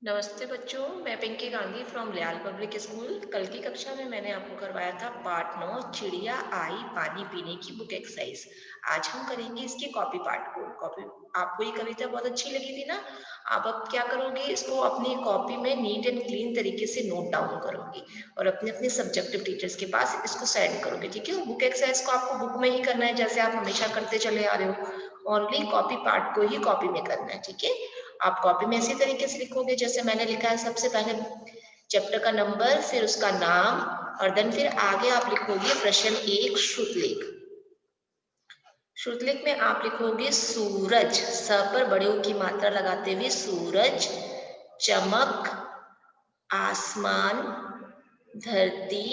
नमस्ते बच्चों, मैं पिंकी गांधी फ्रॉम लियाल पब्लिक स्कूल। कल की कक्षा में मैंने आपको करवाया था पार्ट 9 चिड़िया आई पानी पीने की बुक एक्सरसाइज। आज हम करेंगे इसके कॉपी पार्ट को। कॉपी आपको ये कविता बहुत अच्छी लगी थी ना। आप अब क्या करोगे, इसको अपनी कॉपी में नीट एंड क्लीन तरीके से नोट डाउन करोगे और अपने अपने सब्जेक्टिव टीचर्स के पास इसको सेंड करोगे। ठीक है, बुक एक्सरसाइज को आपको बुक में ही करना है जैसे आप हमेशा करते चले आ रहे हो। ओनली कॉपी पार्ट को ही कॉपी में करना है। ठीक है, आप कॉपी में इसी तरीके से लिखोगे जैसे मैंने लिखा है। सबसे पहले चैप्टर का नंबर, फिर उसका नाम, और देन फिर आगे आप लिखोगे प्रश्न 1 श्रुतलेख। श्रुतलेख में आप लिखोगे सूरज, स पर बड़े ऊ की मात्रा लगाते हुए सूरज, चमक, आसमान, धरती,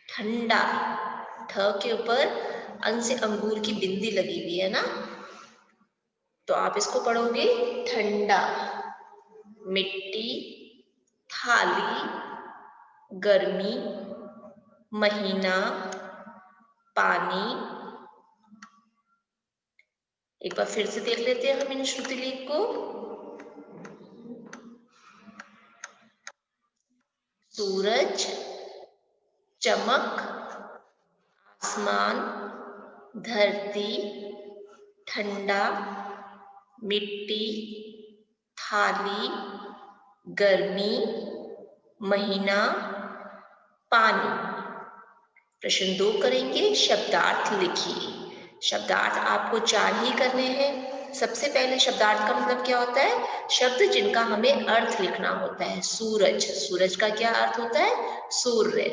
ठंडा। ठ के ऊपर अं से अंगूर की बिंदी लगी हुई है ना, तो आप इसको पढ़ोगे ठंडा। मिट्टी, थाली, गर्मी, महीना, पानी। एक बार फिर से देख लेते हैं हम इन श्रुतिलेख को। सूरज, चमक, आसमान, धरती, ठंडा, मिट्टी, थाली, गर्मी, महीना, पानी। प्रश्न 2 करेंगे, शब्दार्थ लिखिए। शब्दार्थ आपको 4 ही करने हैं। सबसे पहले शब्दार्थ का मतलब क्या होता है? शब्द जिनका हमें अर्थ लिखना होता है। सूरज, सूरज का क्या अर्थ होता है? सूर्य।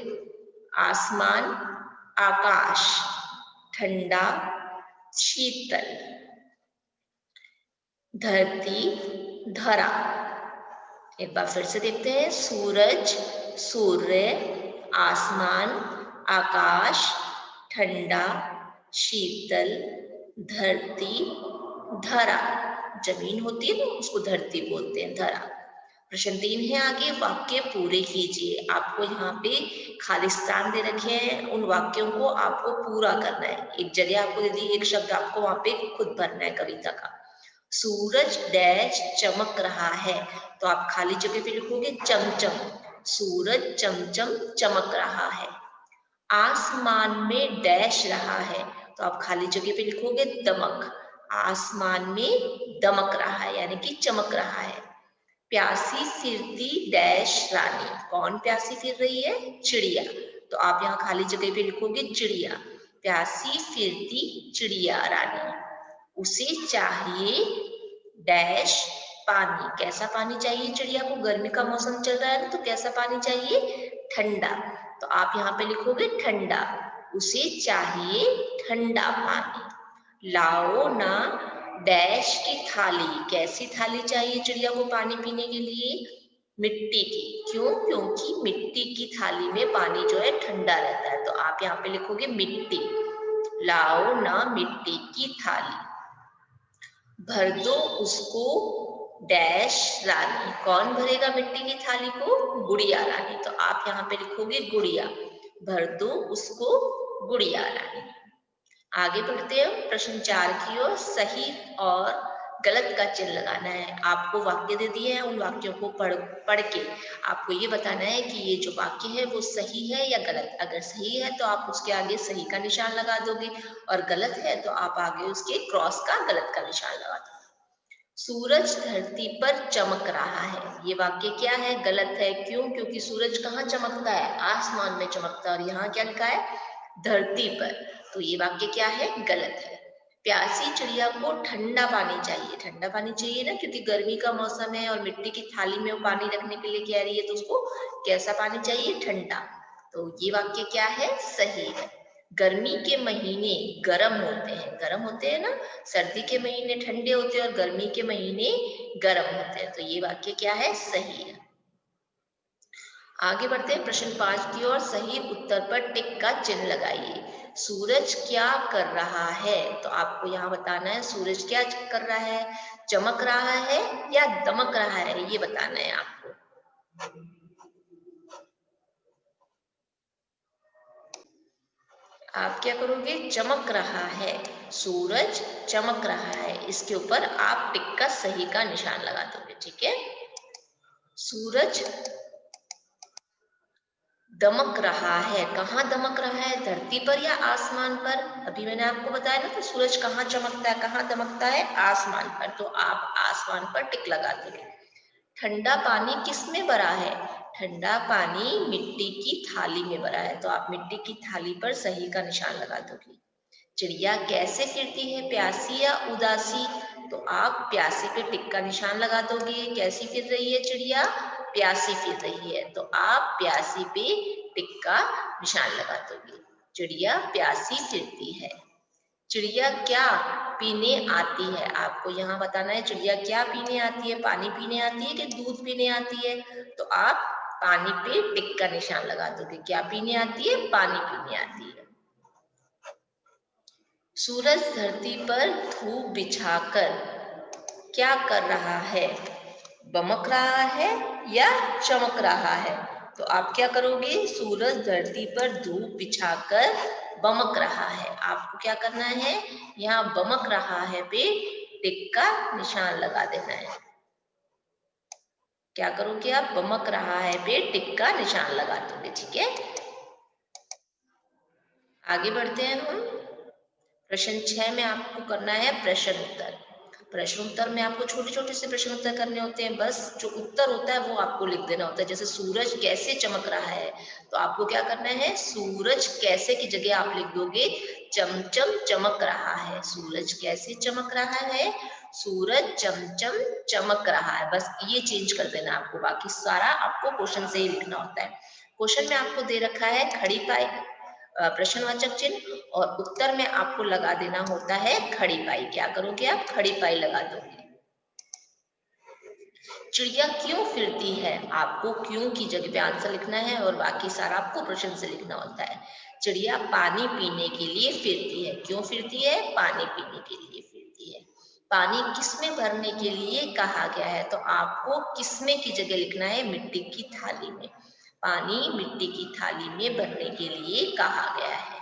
आसमान, आकाश। ठंडा, शीतल। धरती, धरा। एक बार फिर से देखते हैं, सूरज, सूर्य, आसमान, आकाश, ठंडा, शीतल, धरती, धरा। जमीन होती है ना, उसको धरती बोलते हैं, धरा। प्रश्न 3 है आगे, वाक्य पूरे कीजिए। आपको यहाँ पे खाली स्थान दे रखे हैं, उन वाक्यों को आपको पूरा करना है। एक जगह आपको दे दी, एक शब्द आपको वहां पे खुद भरना है कविता का। सूरज डैश चमक रहा है, तो आप खाली जगह पे लिखोगे चमचम। सूरज चमचम चमक रहा है। आसमान में डैश रहा है, तो आप खाली जगह पे लिखोगे दमक। आसमान में दमक रहा है यानी कि चमक रहा है। प्यासी फिरती डैश रानी, कौन प्यासी फिर रही है? चिड़िया, तो आप यहाँ खाली जगह पे लिखोगे चिड़िया। प्यासी फिरती चिड़िया रानी। उसे चाहिए डैश पानी, कैसा पानी चाहिए चिड़िया को? गर्मी का मौसम चल रहा है ना, तो कैसा पानी चाहिए? ठंडा, तो आप यहाँ पे लिखोगे ठंडा। उसे चाहिए ठंडा पानी। लाओ ना डैश की थाली, कैसी थाली चाहिए चिड़िया को पानी पीने के लिए? मिट्टी की, क्यों? क्योंकि मिट्टी की थाली में पानी जो है ठंडा रहता है, तो आप यहाँ पे लिखोगे मिट्टी। लाओ ना मिट्टी की थाली। भर दो उसको डैश रानी, कौन भरेगा मिट्टी की थाली को? गुड़िया रानी, तो आप यहाँ पे लिखोगे गुड़िया। भर दो उसको गुड़िया रानी। आगे बढ़ते हैं प्रश्न 4 की ओर। सही और गलत का चिन्ह लगाना है। आपको वाक्य दे दिए हैं, उन वाक्यों को पढ़ के आपको ये बताना है कि ये जो वाक्य है वो सही है या गलत। अगर सही है तो आप उसके आगे सही का निशान लगा दोगे, और गलत है तो आप आगे उसके क्रॉस का गलत का निशान लगा दोगे। सूरज धरती पर चमक रहा है, ये वाक्य क्या है? गलत है। क्यों? क्योंकि सूरज कहाँ चमकता है? आसमान में चमकता है, और यहाँ क्या लिखा है? धरती पर, तो ये वाक्य क्या है? गलत है। प्यासी चिड़िया को ठंडा पानी चाहिए, ठंडा पानी चाहिए ना, क्योंकि गर्मी का मौसम है और मिट्टी की थाली में वो पानी रखने के लिए कह रही है, तो उसको कैसा पानी चाहिए? ठंडा, तो ये वाक्य क्या है? सही है। गर्मी के महीने गर्म होते हैं, गर्म होते हैं ना, सर्दी के महीने ठंडे होते हैं और गर्मी के महीने गर्म होते हैं, तो ये वाक्य क्या है? सही है। आगे बढ़ते हैं प्रश्न 5 की ओर। सही उत्तर पर टिक का चिन्ह लगाइए। सूरज क्या कर रहा है? तो आपको यहाँ बताना है सूरज क्या कर रहा है? चमक रहा है या दमक रहा है, ये बताना है आपको। आप क्या करोगे? चमक रहा है, सूरज चमक रहा है, इसके ऊपर आप टिक का सही का निशान लगा दोगे। ठीक है, सूरज दमक रहा है। कहाँ दमक रहा है, धरती पर या आसमान पर? अभी मैंने आपको बताया ना कि सूरज कहाँ चमकता है, कहाँ दमकता है, आसमान पर। तो आप आसमान पर टिक लगा दोगे। ठंडा पानी किस में भरा है? ठंडा पानी मिट्टी की थाली में भरा है। तो आप मिट्टी की थाली पर सही का निशान लगा दोगे। चिड़िया कैसे फिरती है, प्यासी या उदासी? तो आप प्यासी पे टिक का निशान लगा दोगे। कैसी फिर रही है चिड़िया? प्यासी फिर रही है। तो आप प्यासी पे टिक का निशान लगा दोगे। चिड़िया प्यासी फिरती है। चिड़िया क्या पीने आती है? आपको यहाँ बताना है चिड़िया क्या पीने आती है। पानी पीने आती है कि दूध पीने आती है? तो आप पानी पे टिक का निशान लगा दोगे। क्या पीने आती है? पानी पीने आती है। सूरज धरती पर धूप बिछाकर क्या कर रहा है? बमक रहा है या चमक रहा है? तो आप क्या करोगे? सूरज धरती पर धूप बिछाकर बमक रहा है। आपको क्या करना है? यहाँ बमक रहा है पे टिक का निशान लगा देना है। क्या करोगे आप? बमक रहा है पे टिक का निशान लगा दोगे। ठीक है, आगे बढ़ते हैं हम। प्रश्न 6 में आपको करना है प्रश्न उत्तर। प्रश्न उत्तर में आपको छोटे छोटे से प्रश्न उत्तर करने होते हैं। बस जो उत्तर होता है वो आपको लिख देना होता है। जैसे सूरज कैसे चमक रहा है, तो आपको क्या करना है? सूरज कैसे की जगह आप लिख दोगे चमचम चमक रहा है। सूरज कैसे चमक रहा है? सूरज चमचम चमक रहा है। बस ये चेंज कर देना आपको, बाकी सारा आपको क्वेश्चन से ही लिखना होता है। क्वेश्चन में आपको दे रखा है खड़ी पाई प्रश्नवाचक चिन्ह, और उत्तर में आपको लगा देना होता है खड़ी पाई। क्या करोगे आप? खड़ी पाई लगा दोगे। चिड़िया क्यों फिरती है? आपको क्यों की जगह पे आंसर लिखना है और बाकी सारा आपको प्रश्न से लिखना होता है। चिड़िया पानी पीने के लिए फिरती है। क्यों फिरती है? पानी पीने के लिए फिरती है। पानी किसमें भरने के लिए कहा गया है? तो आपको किसमें की जगह लिखना है? मिट्टी की थाली में। पानी मिट्टी की थाली में भरने के लिए कहा गया है।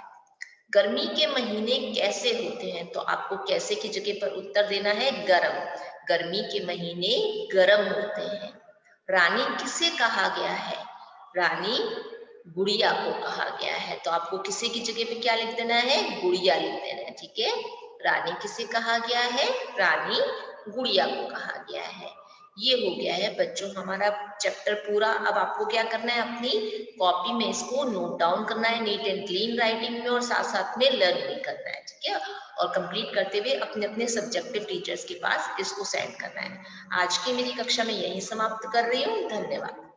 गर्मी के महीने कैसे होते हैं? तो आपको कैसे की जगह पर उत्तर देना है गरम। गर्मी के महीने गरम होते हैं। रानी किसे कहा गया है? रानी गुड़िया को कहा गया है। तो आपको किसे की जगह पे क्या लिख देना है? गुड़िया लिख देना है। ठीक है, रानी किसे कहा गया है? रानी गुड़िया को कहा गया है। ये हो गया है बच्चों हमारा चैप्टर पूरा। अब आपको क्या करना है? अपनी कॉपी में इसको नोट डाउन करना है नीट एंड क्लीन राइटिंग में, और साथ साथ में लर्न भी करना है। ठीक है, और कंप्लीट करते हुए अपने अपने सब्जेक्टिव टीचर्स के पास इसको सेंड करना है। आज की मेरी कक्षा में यही समाप्त कर रही हूँ। धन्यवाद।